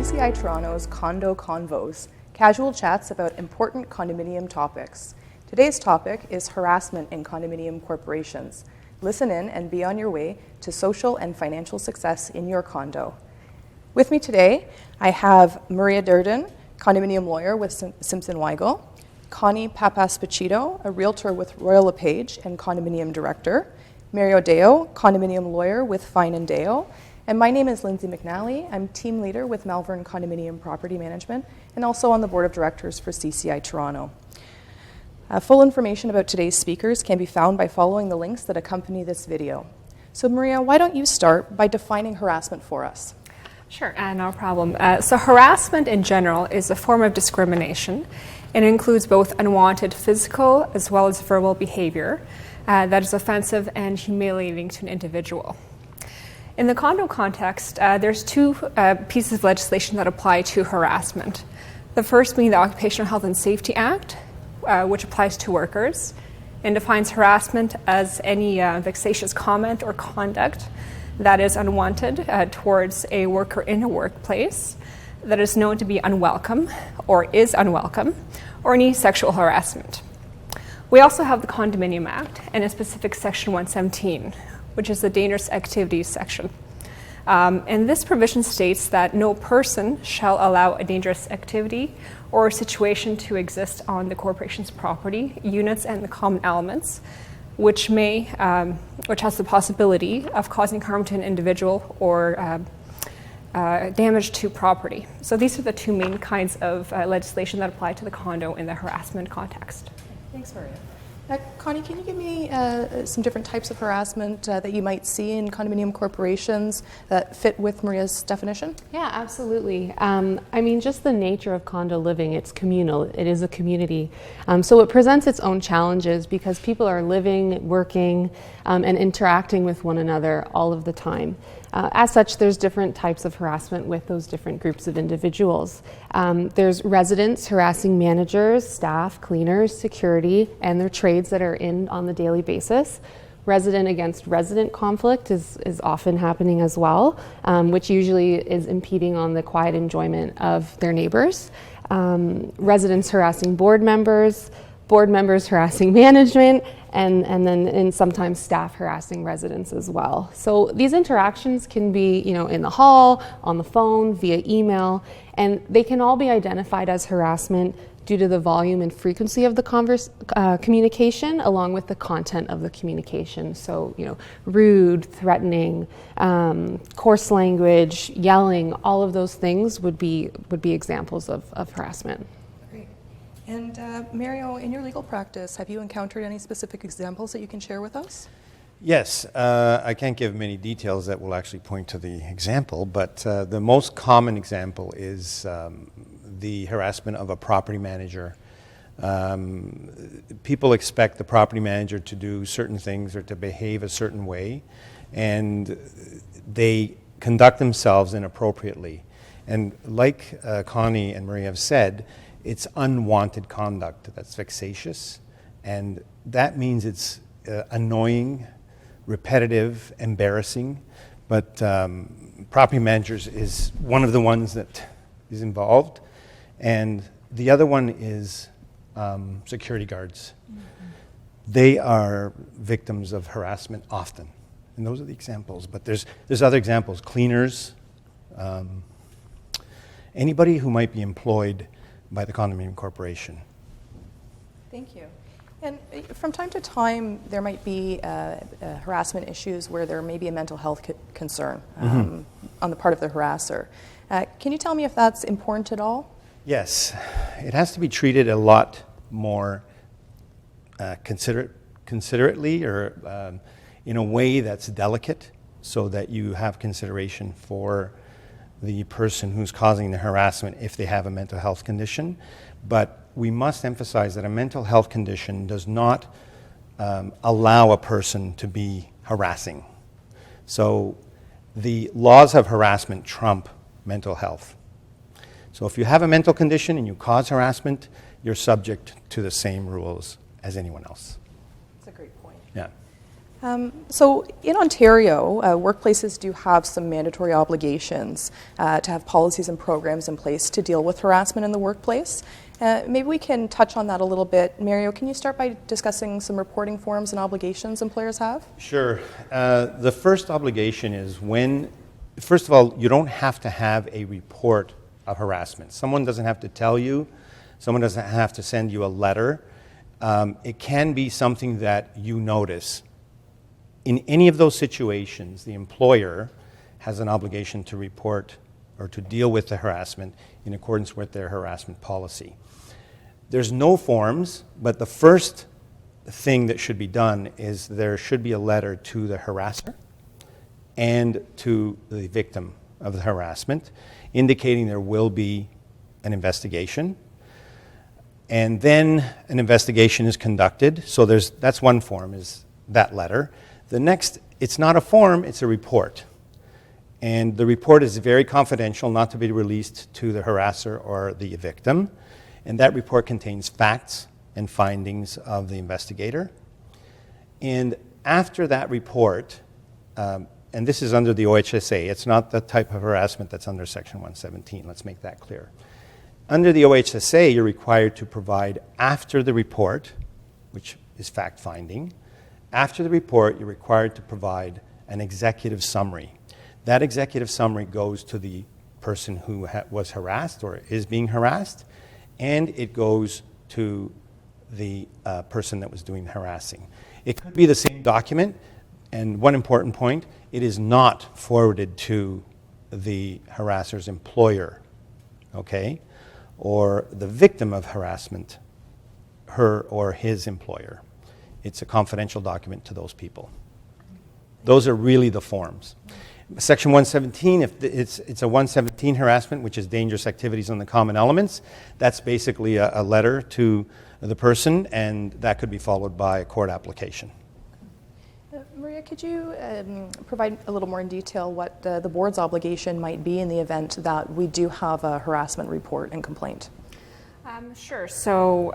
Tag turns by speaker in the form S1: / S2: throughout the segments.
S1: CCI Toronto's Condo Convos, casual chats about important condominium topics. Today's topic is harassment in condominium corporations. Listen in and be on your way to social and financial success in your condo. With me today, I have Maria Durdan, condominium lawyer with Simpson Weigel, Connie Pappas-Boccitto, a realtor with Royal LePage and condominium director, Maria Durdan, condominium lawyer with Fine and Deo, and my name is Lyndsey McNally. I'm team leader with Malvern Condominium Property Management and also on the board of directors for CCI Toronto. Full information about today's speakers can be found by following the links that accompany this video. So Maria, why don't you start by defining harassment for us?
S2: Sure, no problem. So harassment in general is a form of discrimination. It includes both unwanted physical as well as verbal behavior that is offensive and humiliating to an individual. In the condo context, there's two pieces of legislation that apply to harassment. The first being the Occupational Health and Safety Act, which applies to workers and defines harassment as any vexatious comment or conduct that is unwanted towards a worker in a workplace that is known to be unwelcome or is unwelcome, or any sexual harassment. We also have the Condominium Act and a specific Section 117, which is the dangerous activities section. And this provision states that no person shall allow a dangerous activity or situation to exist on the corporation's property, units, and the common elements, which has the possibility of causing harm to an individual or damage to property. So these are the two main kinds of legislation that apply to the condo in the harassment context.
S1: Thanks, Maria. Connie, can you give me some different types of harassment that you might see in condominium corporations that fit with Maria's definition?
S3: Yeah, absolutely. I mean, just the nature of condo living, it's communal. It is a community. So it presents its own challenges because people are living, working, and interacting with one another all of the time. As such, there's different types of harassment with those different groups of individuals. There's residents harassing managers, staff, cleaners, security, and their trades that are in on the daily basis. Resident against resident conflict is often happening as well, which usually is impeding on the quiet enjoyment of their neighbors. Residents harassing board members harassing management, and then sometimes staff harassing residents as well. So these interactions can be, in the hall, on the phone, via email, and they can all be identified as harassment due to the volume and frequency of the communication, along with the content of the communication. So, rude, threatening, coarse language, yelling, all of those things would be examples of harassment.
S1: And Mario, in your legal practice, have you encountered any specific examples that you can share with us?
S4: Yes, I can't give many details that will actually point to the example, but the most common example is the harassment of a property manager. People expect the property manager to do certain things or to behave a certain way, and they conduct themselves inappropriately. And like Connie and Maria have said, it's unwanted conduct that's vexatious, and that means it's annoying, repetitive, embarrassing, but property managers is one of the ones that is involved, and the other one is security guards. Mm-hmm. They are victims of harassment often, and those are the examples, but there's other examples, cleaners, anybody who might be employed by the condominium corporation.
S1: Thank you. And from time to time, there might be harassment issues where there may be a mental health concern on the part of the harasser. Can you tell me if that's important at all?
S4: Yes. It has to be treated a lot more considerately or in a way that's delicate so that you have consideration for the person who's causing the harassment if they have a mental health condition. But we must emphasize that a mental health condition does not allow a person to be harassing. So the laws of harassment trump mental health. So if you have a mental condition and you cause harassment, you're subject to the same rules as anyone else.
S1: That's a great point.
S4: Yeah.
S1: So in Ontario, workplaces do have some mandatory obligations to have policies and programs in place to deal with harassment in the workplace. Maybe we can touch on that a little bit. Mario, can you start by discussing some reporting forms and obligations employers have?
S4: Sure. The first obligation is first of all, you don't have to have a report of harassment. Someone doesn't have to tell you. Someone doesn't have to send you a letter. It can be something that you notice. In any of those situations, the employer has an obligation to report or to deal with the harassment in accordance with their harassment policy. There's no forms, but the first thing that should be done is there should be a letter to the harasser and to the victim of the harassment, indicating there will be an investigation. And then an investigation is conducted. So that's one form, is that letter. The next, it's not a form, it's a report. And the report is very confidential, not to be released to the harasser or the victim. And that report contains facts and findings of the investigator. And after that report, and this is under the OHSA, it's not the type of harassment that's under Section 117, let's make that clear. Under the OHSA, you're required to provide, after the report, which is fact-finding, after the report, you're required to provide an executive summary. That executive summary goes to the person who was harassed or is being harassed, and it goes to the person that was doing the harassing. It could be the same document, and one important point, it is not forwarded to the harasser's employer, okay, or the victim of harassment, her or his employer. It's a confidential document to those people. Those are really the forms. Section 117, if it's a 117 harassment, which is dangerous activities on the common elements, that's basically a letter to the person, and that could be followed by a court application.
S1: Maria, could you provide a little more in detail what the board's obligation might be in the event that we do have a harassment report and complaint?
S2: Sure. So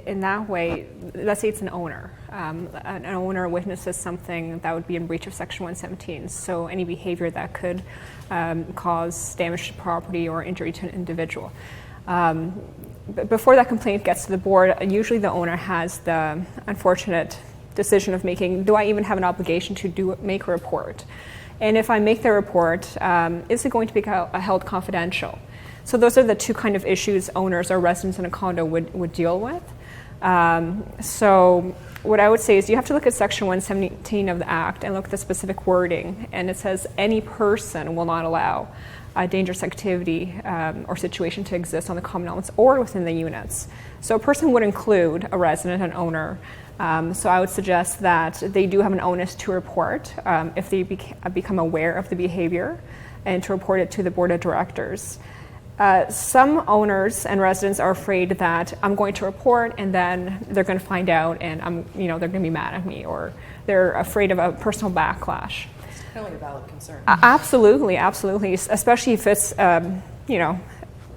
S2: in that way, let's say it's an owner. An owner witnesses something that would be in breach of Section 117. So any behavior that could cause damage to property or injury to an individual. But before that complaint gets to the board, usually the owner has the unfortunate decision of making, do I even have an obligation to make a report? And if I make the report, is it going to be held confidential? So those are the two kind of issues owners or residents in a condo would deal with. So what I would say is you have to look at Section 117 of the Act and look at the specific wording. And it says any person will not allow a dangerous activity or situation to exist on the common elements or within the units. So a person would include a resident, an owner. So I would suggest that they do have an onus to report if they become aware of the behavior and to report it to the board of directors. Some owners and residents are afraid that I'm going to report and then they're going to find out and they're going to be mad at me, or they're afraid of a personal backlash.
S1: It's kind of like a valid concern.
S2: Absolutely, especially if it's a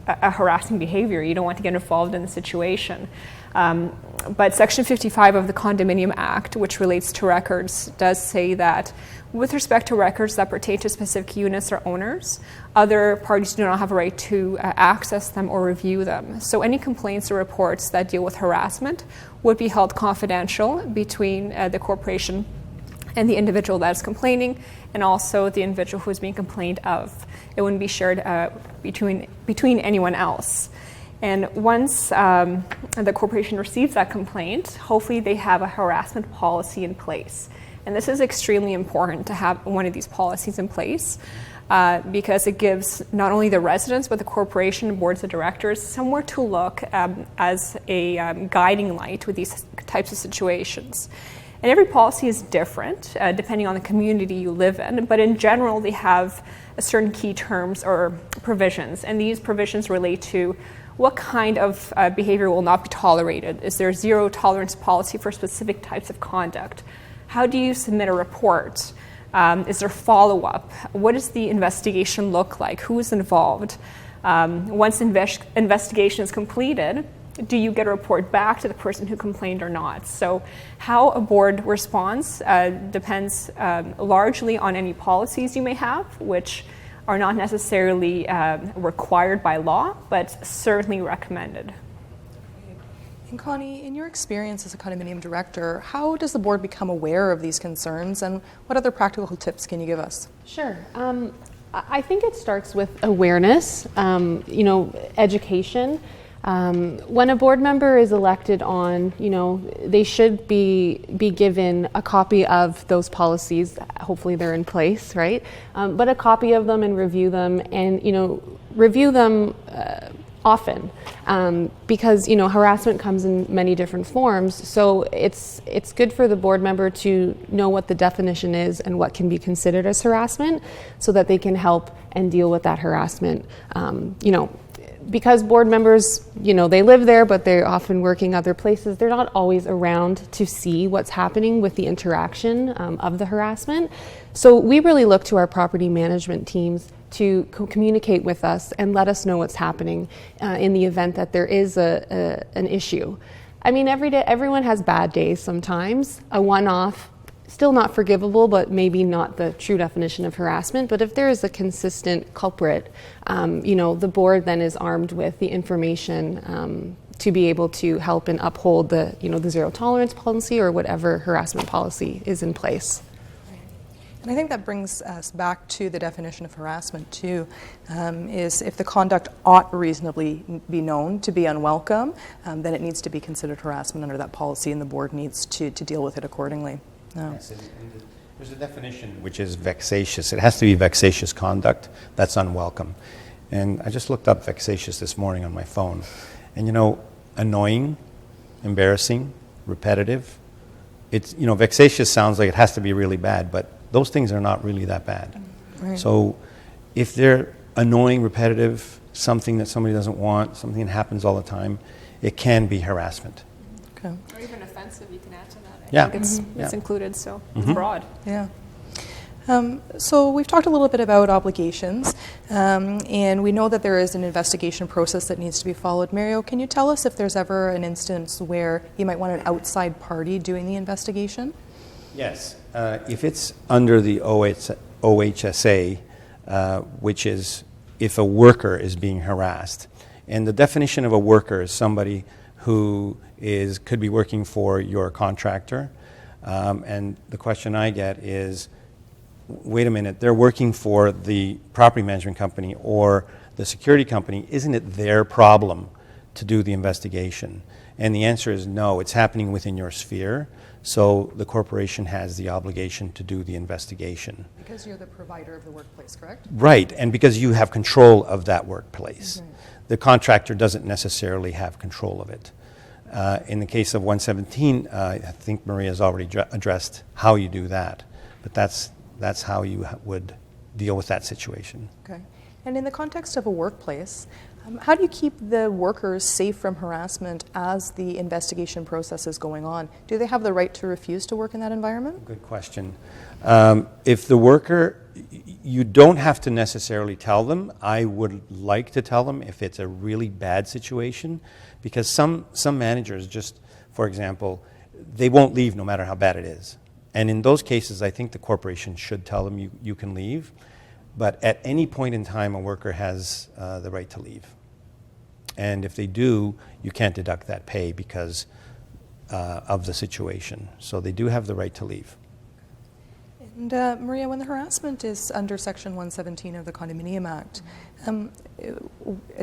S2: harassing behavior. You don't want to get involved in the situation. But Section 55 of the Condominium Act, which relates to records, does say that with respect to records that pertain to specific units or owners, other parties do not have a right to access them or review them. So any complaints or reports that deal with harassment would be held confidential between the corporation and the individual that is complaining, and also the individual who is being complained of. It wouldn't be shared between anyone else. And once the corporation receives that complaint, hopefully they have a harassment policy in place. And this is extremely important to have one of these policies in place because it gives not only the residents but the corporation and boards of directors somewhere to look as a guiding light with these types of situations. And every policy is different depending on the community you live in, but in general they have certain key terms or provisions, and these provisions relate to what kind of behavior will not be tolerated. Is there a zero tolerance policy for specific types of conduct? How do you submit a report? Is there follow-up? What does the investigation look like? Who is involved? Once investigation is completed, do you get a report back to the person who complained or not? So how a board responds depends largely on any policies you may have, which are not necessarily required by law, but certainly recommended.
S1: And Connie, in your experience as a condominium director, how does the board become aware of these concerns, and what other practical tips can you give us?
S3: Sure. I think it starts with awareness, education. When a board member is elected on, they should be given a copy of those policies. Hopefully they're in place, right? But a copy of them and review them, and review them often, because harassment comes in many different forms. So it's good for the board member to know what the definition is and what can be considered as harassment, so that they can help and deal with that harassment. Because board members, they live there, but they're often working other places. They're not always around to see what's happening with the interaction of the harassment. So we really look to our property management teams to communicate with us and let us know what's happening in the event that there is an issue. I mean, every day, everyone has bad days sometimes. A one-off, still not forgivable, but maybe not the true definition of harassment. But if there is a consistent culprit, the board then is armed with the information to be able to help and uphold the zero tolerance policy or whatever harassment policy is in place.
S1: And I think that brings us back to the definition of harassment too, is if the conduct ought reasonably be known to be unwelcome, then it needs to be considered harassment under that policy, and the board needs to deal with it accordingly. No.
S4: Yes, and there's a definition which is vexatious. It has to be vexatious conduct that's unwelcome. And I just looked up vexatious this morning on my phone. And annoying, embarrassing, repetitive. It's, vexatious sounds like it has to be really bad, but those things are not really that bad.
S1: Right.
S4: So if they're annoying, repetitive, something that somebody doesn't want, something that happens all the time, it can be harassment.
S1: Okay.
S2: Or even offensive, you can add to that.
S4: Yeah.
S2: I think it's included, so it's broad.
S1: Yeah. So we've talked a little bit about obligations, and we know that there is an investigation process that needs to be followed. Mario, can you tell us if there's ever an instance where you might want an outside party doing the investigation?
S4: Yes. If it's under the OHSA, which is if a worker is being harassed, and the definition of a worker is somebody who could be working for your contractor, and the question I get is, wait a minute, they're working for the property management company or the security company. Isn't it their problem to do the investigation? And the answer is no, it's happening within your sphere, so the corporation has the obligation to do the investigation.
S1: Because you're the provider of the workplace, correct?
S4: Right, and because you have control of that workplace. Mm-hmm. The contractor doesn't necessarily have control of it. In the case of 117, I think Maria's already addressed how you do that, but that's how you would deal with that situation.
S1: Okay. And in the context of a workplace, how do you keep the workers safe from harassment as the investigation process is going on? Do they have the right to refuse to work in that environment?
S4: Good question. If the worker, you don't have to necessarily tell them. I would like to tell them if it's a really bad situation, because some managers just, for example, they won't leave no matter how bad it is. And in those cases, I think the corporation should tell them you can leave. But at any point in time, a worker has the right to leave. And if they do, you can't deduct that pay because of the situation. So they do have the right to leave.
S1: And Maria, when the harassment is under Section 117 of the Condominium Act,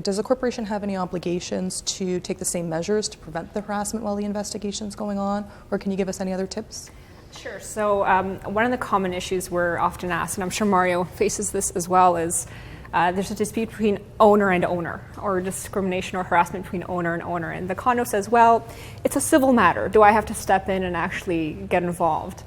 S1: does the corporation have any obligations to take the same measures to prevent the harassment while the investigation is going on? Or can you give us any other tips?
S2: Sure. So one of the common issues we're often asked, and I'm sure Mario faces this as well, is there's a dispute between owner and owner, or discrimination or harassment between owner and owner. And the condo says, well, it's a civil matter. Do I have to step in and actually get involved?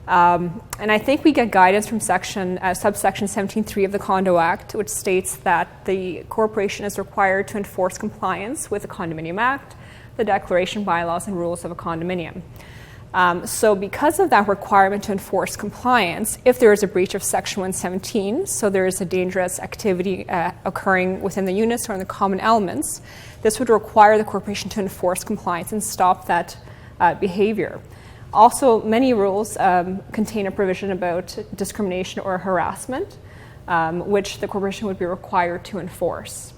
S2: And I think we get guidance from subsection 17.3 of the Condo Act, which states that the corporation is required to enforce compliance with the Condominium Act, the declaration, bylaws, and rules of a condominium. So because of that requirement to enforce compliance, if there is a breach of Section 117, so there is a dangerous activity occurring within the units or in the common elements, this would require the corporation to enforce compliance and stop that behavior. Also, many rules contain a provision about discrimination or harassment, which the corporation would be required to enforce.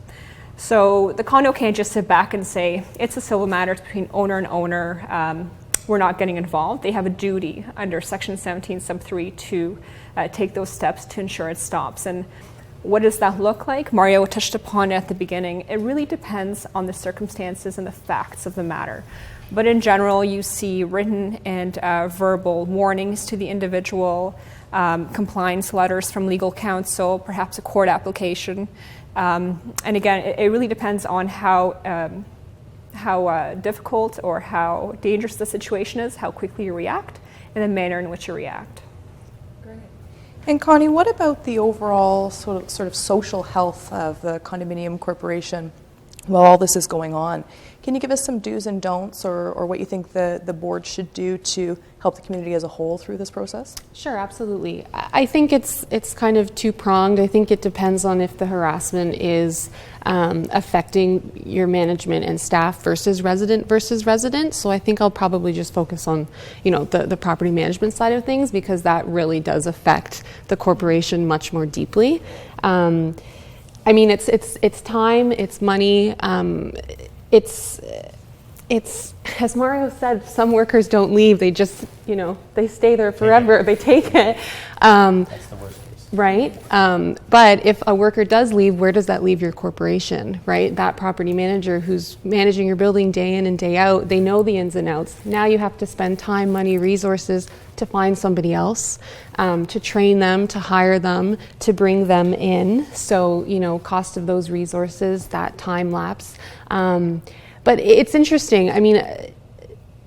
S2: So the condo can't just sit back and say, it's a civil matter between owner and owner, we're not getting involved. They have a duty under Section 17 sub 3 to take those steps to ensure it stops. And what does that look like? Mario touched upon it at the beginning. It really depends on the circumstances and the facts of the matter. But in general, you see written and verbal warnings to the individual, compliance letters from legal counsel, perhaps a court application. And again, it really depends on how difficult or how dangerous the situation is, how quickly you react, and the manner in which you react.
S1: Great. And Connie, what about the overall sort of social health of the condominium corporation while all this is going on? Can you give us some do's and don'ts or what you think the board should do to help the community as a whole through this process?
S3: Sure, absolutely. I think it's kind of two-pronged. I think it depends on if the harassment is affecting your management and staff versus resident. So I think I'll probably just focus on, the property management side of things, because that really does affect the corporation much more deeply. It's time, it's money, it's as Mario said, some workers don't leave. They just, they stay there forever. They take it.
S4: That's the worst case.
S3: Right. But if a worker does leave, where does that leave your corporation, right? That property manager who's managing your building day in and day out, they know the ins and outs. Now you have to spend time, money, resources to find somebody else, to train them, to hire them, to bring them in. So, cost of those resources, that time lapse. But it's interesting.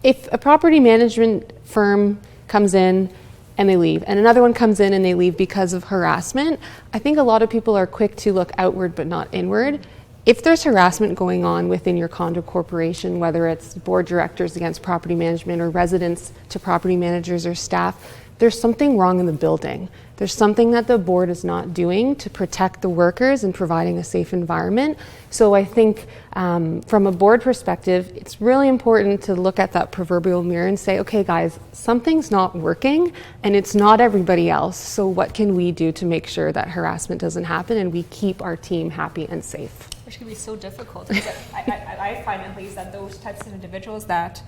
S3: If a property management firm comes in and they leave, and another one comes in and they leave because of harassment, I think a lot of people are quick to look outward but not inward. If there's harassment going on within your condo corporation, whether it's board directors against property management or residents to property managers or staff, there's something wrong in the building. There's something that the board is not doing to protect the workers and providing a safe environment. So I think from a board perspective, it's really important to look at that proverbial mirror and say, okay, guys, something's not working and it's not everybody else. So what can we do to make sure that harassment doesn't happen and we keep our team happy and safe?
S2: Which can be so difficult. I find at least that those types of individuals that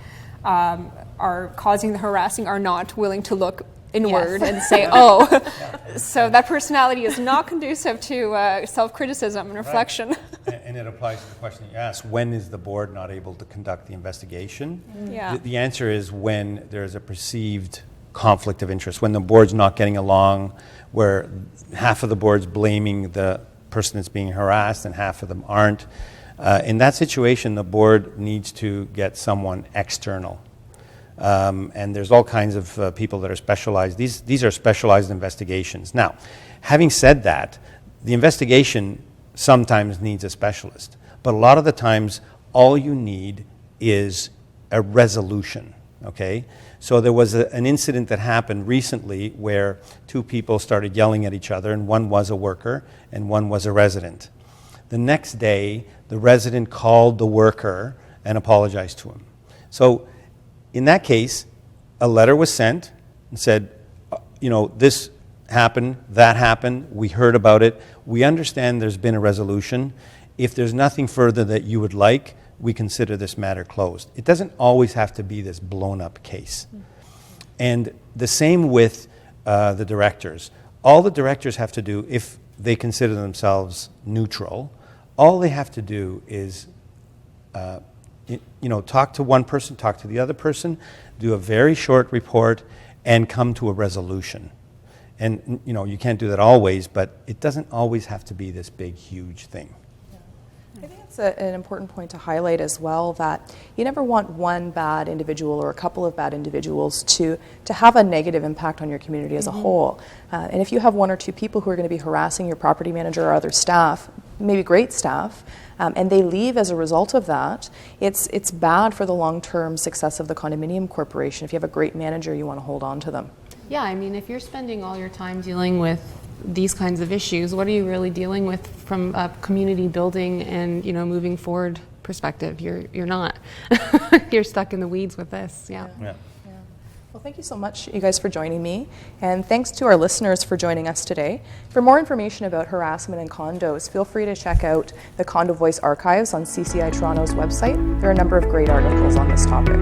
S2: are causing the harassing are not willing to look inward and say, so that personality is not conducive to self-criticism and reflection.
S4: Right. And it applies to the question you asked, when is the board not able to conduct the investigation?
S2: Yeah.
S4: The answer is when there's a perceived conflict of interest, when the board's not getting along, where half of the board's blaming the person that's being harassed and half of them aren't. In that situation, the board needs to get someone external. And there's all kinds of people that are specialized. These are specialized investigations. Now, having said that, the investigation sometimes needs a specialist. But a lot of the times, all you need is a resolution, okay? So there was an incident that happened recently where two people started yelling at each other, and one was a worker and one was a resident. The next day, the resident called the worker and apologized to him. So in that case, a letter was sent and said, this happened, that happened, we heard about it, we understand there's been a resolution. If there's nothing further that you would like, we consider this matter closed. It doesn't always have to be this blown up case. And the same with the directors. All the directors have to do, if they consider themselves neutral, all they have to do is talk to one person, talk to the other person, do a very short report, and come to a resolution. And, you can't do that always, but it doesn't always have to be this big, huge thing.
S1: I think it's an important point to highlight as well, that you never want one bad individual or a couple of bad individuals to have a negative impact on your community as a whole. And if you have one or two people who are going to be harassing your property manager or other staff, maybe great staff, and they leave as a result of that, it's bad for the long-term success of the condominium corporation. If you have a great manager, you want to hold on to them.
S3: Yeah, I mean, if you're spending all your time dealing with these kinds of issues, what are you really dealing with from a community building and, you know, moving forward perspective? You're not. You're stuck in the weeds with this. Yeah.
S1: Well, thank you so much, you guys, for joining me. And thanks to our listeners for joining us today. For more information about harassment in condos, feel free to check out the Condo Voice archives on CCI Toronto's website. There are a number of great articles on this topic.